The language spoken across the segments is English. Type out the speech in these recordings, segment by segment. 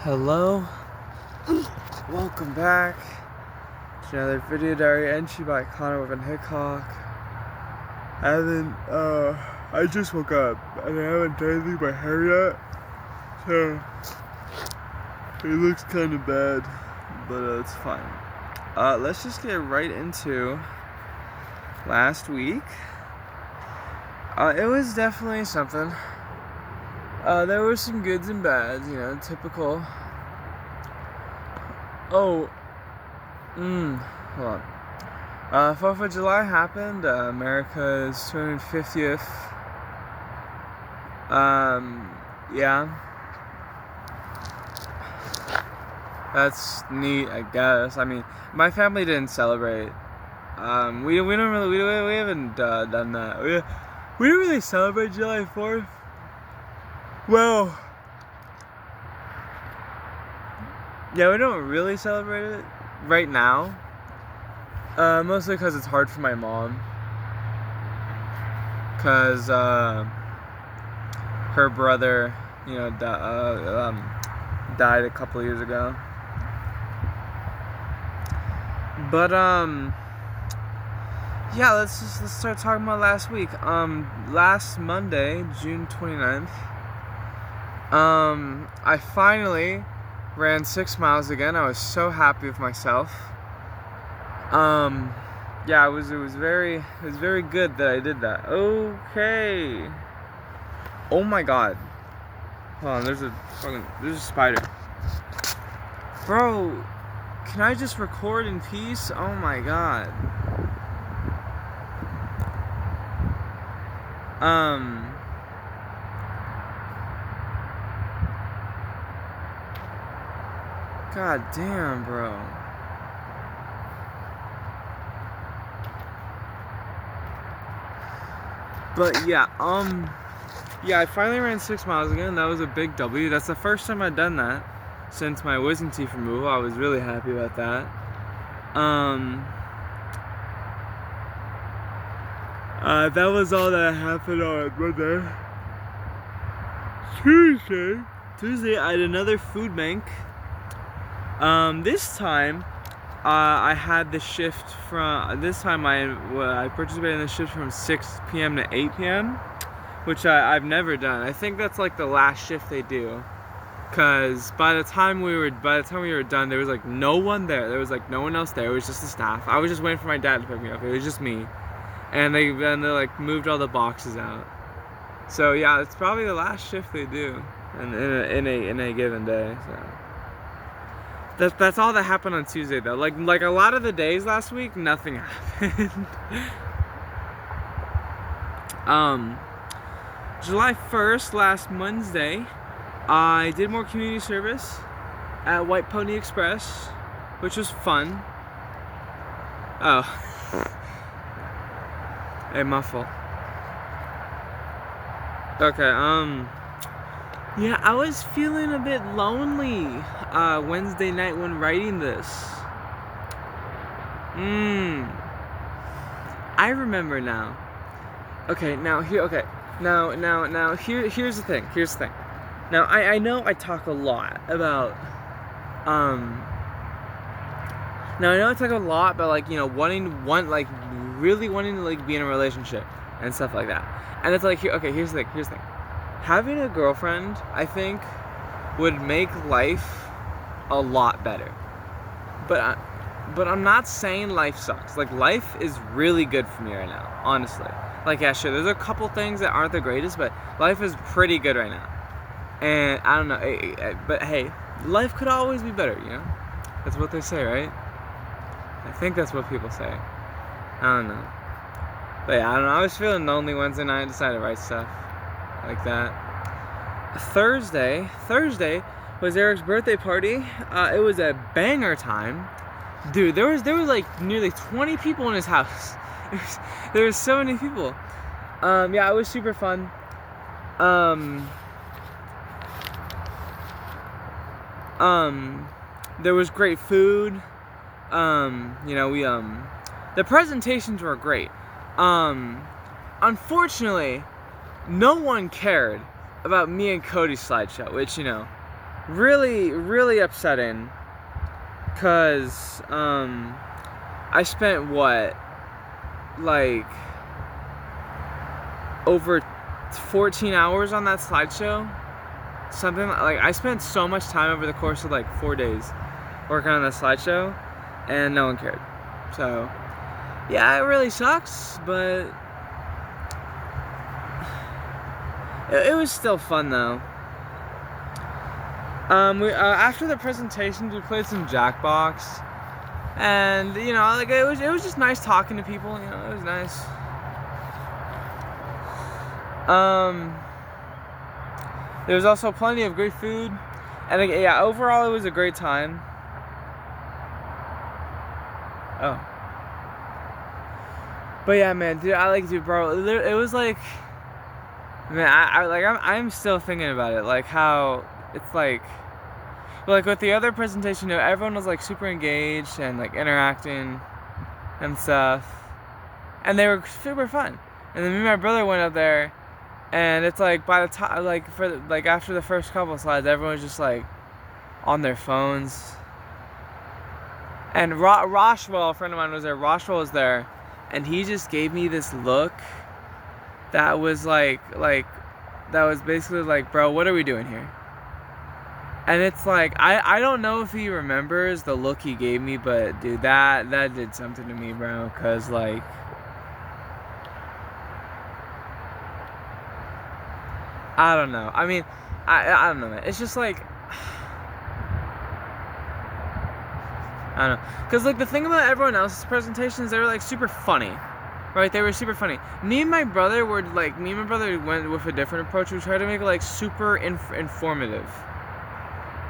Hello, welcome back to another video diary entry by Connor with Hickok. And then, I just woke up and I haven't done anything my hair yet, so it looks kind of bad, but it's fine. Let's just get right into last week. It was definitely something. There were some goods and bads, typical. Hold on. 4th of July happened, America's 250th. Yeah. That's neat, I guess. I mean, my family didn't celebrate. We haven't done that. We don't really celebrate July 4th. Well, yeah, we don't really celebrate it right now. Mostly because it's hard for my mom. Because her brother, died a couple years ago. But yeah, let's start talking about last week. Last Monday, June 29th. I finally ran 6 miles again. I was so happy with myself. Yeah, it was very good that I did that. Okay. Oh my god. Hold on, there's a spider. Bro, can I just record in peace? Oh my god. God damn, bro. But yeah, I finally ran 6 miles again. That was a big W. That's the first time I've done that since my wisdom teeth removal. I was really happy about that. That was all that happened on Monday. Tuesday, I had another food bank. This time, I had the shift from. This time, I participated in the shift from 6 p.m. to 8 p.m., which I've never done. I think that's like the last shift they do, cause by the time we were done, there was like no one there. There was like no one else there. It was just the staff. I was just waiting for my dad to pick me up. It was just me, and they like moved all the boxes out. So yeah, it's probably the last shift they do in a given day. So. That's all that happened on Tuesday though. Like a lot of the days last week, nothing happened. July 1st, last Wednesday, I did more community service at White Pony Express, which was fun. Oh. Hey, my fault. Okay, yeah, I was feeling a bit lonely Wednesday night when writing this. I remember now. Okay, now here's the thing. Here's the thing. Now I know I talk a lot about like, really wanting to like be in a relationship and stuff like that. And it's like here's the thing. Having a girlfriend, I think, would make life a lot better. But I'm not saying life sucks. Like, life is really good for me right now, honestly. Like, yeah, sure, there's a couple things that aren't the greatest, but life is pretty good right now. And I don't know, but hey, life could always be better, That's what they say, right? I think that's what people say. I don't know. But yeah, I don't know. I was feeling lonely Wednesday night. I decided to write stuff like that. Thursday was Eric's birthday party. It was a banger time. Dude, there was like nearly 20 people in his house. There was so many people. Yeah, it was super fun. There was great food. The presentations were great. Unfortunately, no one cared about me and Cody's slideshow, which, really, really upsetting. Cause I spent what, like, over 14 hours on that slideshow. Something like, I spent so much time over the course of like 4 days working on that slideshow, and no one cared. So yeah, it really sucks, but it was still fun though. After the presentations, we played some Jackbox, and you know, like it was just nice talking to people. You know, it was nice. There was also plenty of great food, and yeah, overall it was a great time. Oh, but yeah, man, dude, bro. It was like, man, I'm still thinking about it, like how it's like with the other presentation, you know, everyone was like super engaged and like interacting and stuff, and they were super fun. And then me and my brother went up there, and it's like by the time, like after the first couple slides, everyone was just like on their phones. And Roshwell, a friend of mine, was there. Roshwell was there, and he just gave me this look that was that was basically like, bro, what are we doing here? And it's like, I don't know if he remembers the look he gave me, but dude, that did something to me, bro. Cause like, I don't know. I mean, I don't know, man. It's just like, I don't know. Because, like, the thing about everyone else's presentations, they were, like, super funny. Right? They were super funny. Me and my brother went with a different approach. We tried to make it, like, super informative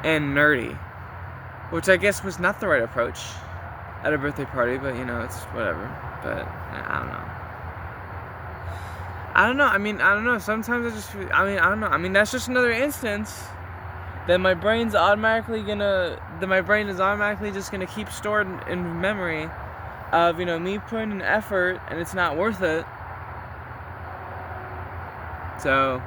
and nerdy. Which I guess was not the right approach at a birthday party, but, you know, it's whatever. But, I don't know. I don't know. Sometimes I don't know. I mean, that's just another instance that my brain is automatically just gonna keep stored in memory of, you know, me putting in effort and it's not worth it. So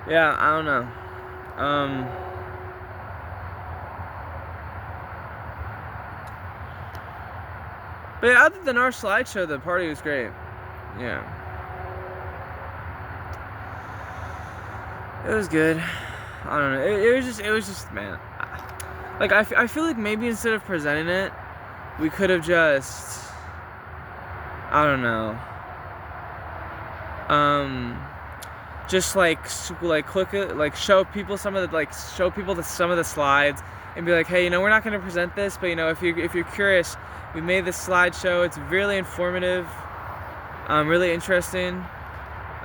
yeah, I don't know. But yeah, other than our slideshow, the party was great. Yeah. It was good. I don't know. It was just, man. Like, I feel like maybe instead of presenting it, we could have just, I don't know. Just click it, like show people some of the slides, and be like, hey, you know, we're not gonna present this, but you know, if you're curious, we made this slideshow. It's really informative, really interesting.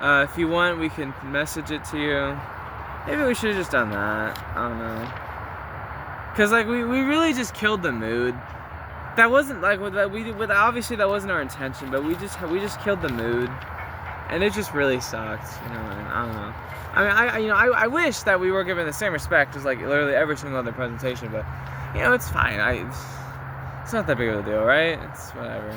If you want, we can message it to you. Maybe we should have just done that. I don't know. Cause like we really just killed the mood. That wasn't like obviously that wasn't our intention, but we just killed the mood, and it just really sucked. You know, and I don't know. I mean, I wish that we were given the same respect as like literally every single other presentation, but you know, it's fine. It's not that big of a deal, right? It's whatever.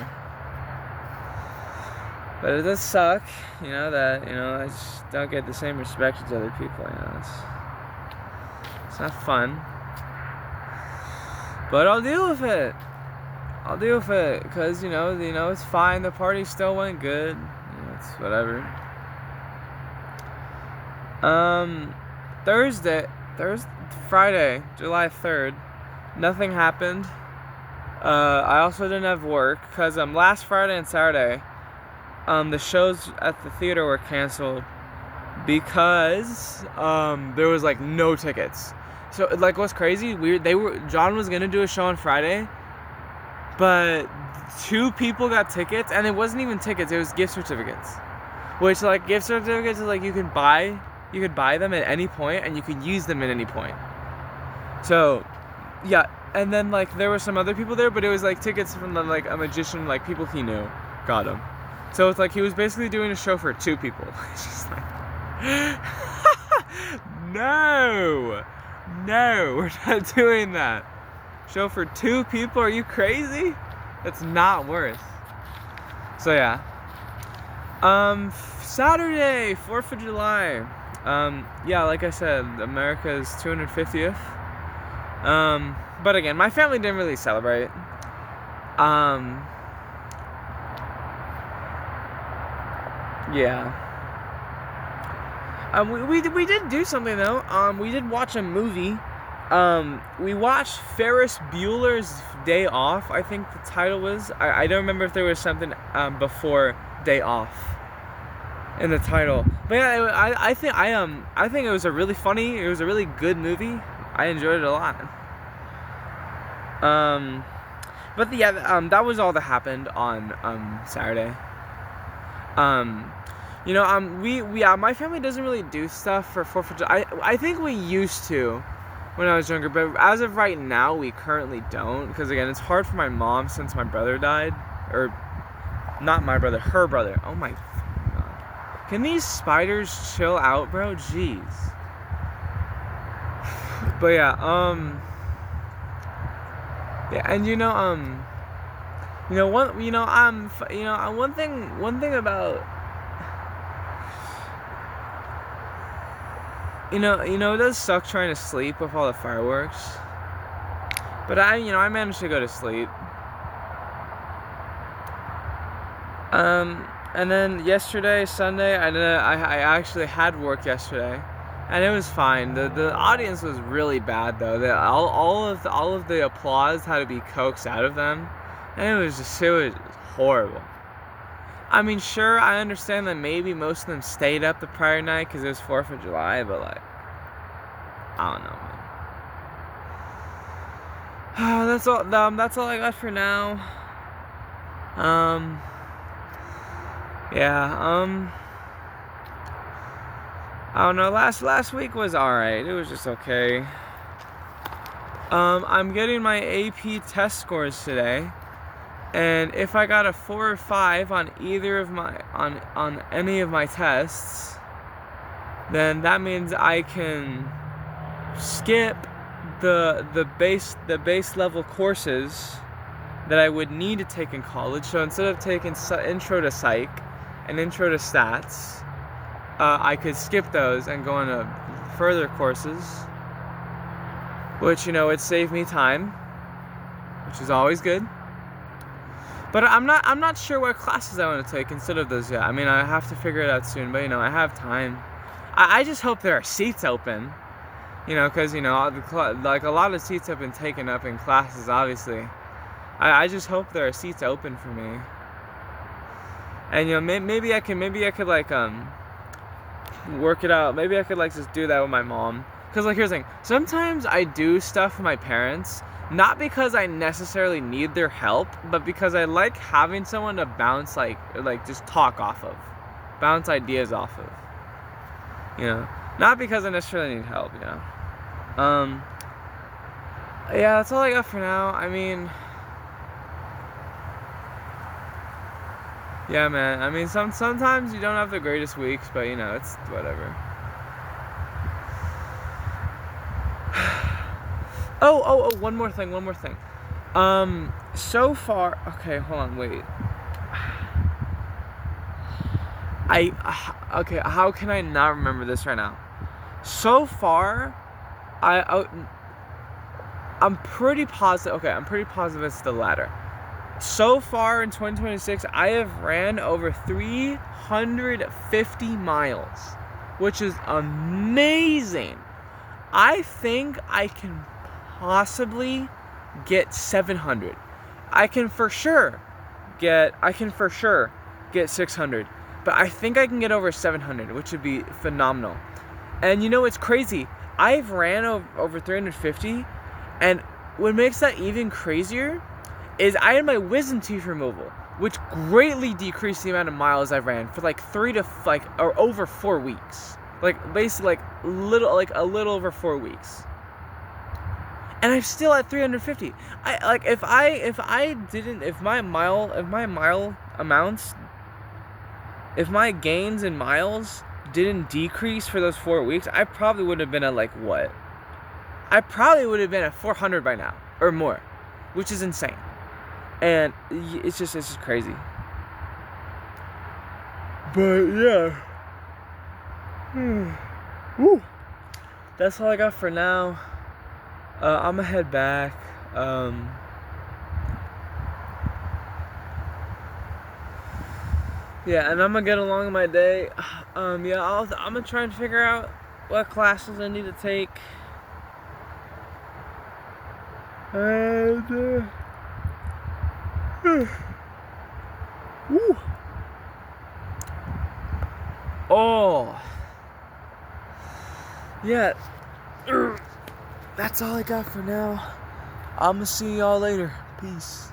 But it does suck, you know, that, you know, I just don't get the same respect as other people, you know. It's not fun. But I'll deal with it. Because, you know, it's fine. The party still went good. You know, it's whatever. Friday, July 3rd, nothing happened. I also didn't have work, because last Friday and Saturday, the shows at the theater were canceled because there was like no tickets. So like, what's crazy? John was gonna do a show on Friday, but 2 people got tickets, and it wasn't even tickets; it was gift certificates. Which, like, gift certificates is like you could buy them at any point, and you could use them at any point. So yeah, and then like there were some other people there, but it was like tickets from like a magician, like people he knew got them. So it's like he was basically doing a show for 2 people. It's just like, no, we're not doing that. Show for 2 people? Are you crazy? That's not worth. So yeah. Saturday, 4th of July. Yeah, like I said, America's 250th. But again, my family didn't really celebrate. Yeah. We did do something though. We did watch a movie. We watched Ferris Bueller's Day Off, I think the title was. I don't remember if there was something before Day Off in the title. But yeah, I think it was a really good movie. I enjoyed it a lot. But yeah, that was all that happened on Saturday. My family doesn't really do stuff for 4th of July. I think we used to when I was younger, but as of right now, we currently don't. Because again, it's hard for my mom since my brother died. Or, not my brother, her brother. Oh my God. Can these spiders chill out, bro? Jeez. But yeah, one thing about, it does suck trying to sleep with all the fireworks. But I managed to go to sleep. And then yesterday, Sunday, I actually had work yesterday, and it was fine. The audience was really bad though. All of the applause had to be coaxed out of them, and it was horrible. I mean, sure, I understand that maybe most of them stayed up the prior night because it was 4th of July, but like, I don't know, man. That's all I got for now. Yeah, I don't know, last week was alright. It was just okay. I'm getting my AP test scores today. And if I got a 4 or 5 on either of on any of my tests, then that means I can skip the base level courses that I would need to take in college. So instead of taking intro to psych and intro to stats, I could skip those and go into further courses, which it saved me time, which is always good. But I'm not sure what classes I want to take instead of those yet. I mean, I have to figure it out soon, but I have time. I just hope there are seats open, because like a lot of seats have been taken up in classes, obviously. I just hope there are seats open for me. And maybe I could like work it out. Maybe I could like just do that with my mom. Cause like here's the thing. Sometimes I do stuff with my parents. Not because I necessarily need their help, but because I like having someone to bounce like just talk off of, bounce ideas off of. Not because I necessarily need help. Yeah, that's all I got for now. I mean, yeah, man. I mean, sometimes you don't have the greatest weeks, but it's whatever. Oh, one more thing. So far, okay, hold on, wait. Okay, how can I not remember this right now? So far, I'm pretty positive, it's the latter. So far in 2026, I have ran over 350 miles, which is amazing. I think I can possibly get 700. I can for sure get 600, but I think I can get over 700, which would be phenomenal. And it's crazy. I've ran over 350, and what makes that even crazier is I had my wisdom teeth removal, which greatly decreased the amount of miles I ran for like or over 4 weeks. Like basically a little over 4 weeks. And I'm still at 350. If my gains in miles didn't decrease for those 4 weeks, I probably would have been at I probably would have been at 400 by now or more, which is insane. And it's just crazy. But yeah. Woo. That's all I got for now. I'm gonna head back. Yeah, and I'm gonna get along with my day. Yeah, I'm gonna try and figure out what classes I need to take. And woo. Oh, yeah. That's all I got for now. I'm gonna see y'all later. Peace.